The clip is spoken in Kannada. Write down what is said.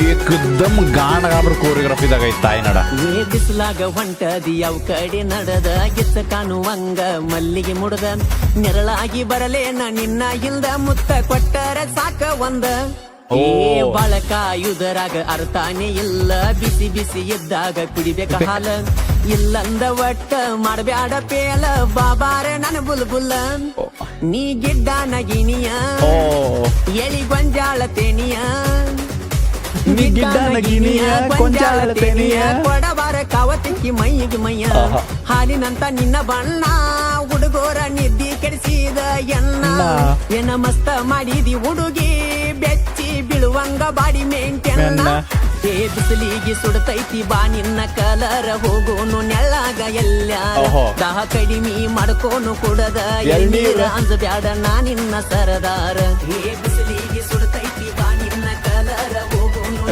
ಏಕದಮ್ ಗಾಣಗಾಬ್ರ ಕೋರಿಯೋಗ್ರಫಿದಾಗ ಐತ್ ತಾಯಿ ನಡ. ಏ ಬಿಸಿಲಾಗ ಹೊಂಟದಿ ಯಾವ ಕಡೆ ನಡೆದ ಗಿತ್ತ ಕಾಣುವಂಗ ಮಲ್ಲಿಗೆ ಮುಡದ ನೆರಳಾಗಿ ಬರಲೇನ ನಿನ್ನ ಇಲ್ದ ಮುತ್ತ ಕೊಟ್ಟರ ಸಾಕ ಒಂದ. ಏ ಬಳಕಾಯುದರಾಗ ಅರ್ಥಾನೇ ಇಲ್ಲ ಬಿಸಿ ಬಿಸಿ ಇದ್ದಾಗ ಕುಡಿಬೇಕ ಹಾಲ ಇಲ್ಲಂದ ಒಟ್ಟ ಮಾಡಬ್ಯಾಡ ಪೇಲ ಬಾಬಾರ ನನ ಬುಲ್ಬುಲ್ಲ. ನೀ ಗಿಡ್ಡ ನಗಿನಿಯ ಎಳಿ ಗೊಂಜಾಳ ತೇನಿಯ ಕೊಡಬಾರ ಕಾವತಿಕ್ಕಿ ಮೈಯಿಗೆ ಮೈಯ ಹಾಲಿನಂತ ನಿನ್ನ ಬಣ್ಣ ಹುಡುಗೋರ ನಿದ್ದಿ ಕೆಡಿಸಿದ ಎನ್ನ ಮಸ್ತ ಮಾಡಿದಿ ಹುಡುಗಿ ಬೆಚ್ಚಿ ಬೀಳುವಂಗ ಬಾಡಿ ಮೇಂಟೆನ್ನ. ಏ ಬಿಸಿಲಿಗೆ ಸುಡತೈತಿ ಬಾ ನಿನ್ನ ಕಲರ ಹೋಗೋನು ನೆಳ್ಳಾಗ ಎಲ್ಲಾರ ದಾಹ ಕಡಿಮೆ ಮಾಡ್ಕೋನು ಕುಡದ ಎಳ್ನೀರ ಅಂಜ ಬ್ಯಾಡ ನಾ ನಿನ್ನ ಸರದಾರ. ಏ ಬಿಸಿಲಿಗೆ ಸುಡತೈತಿ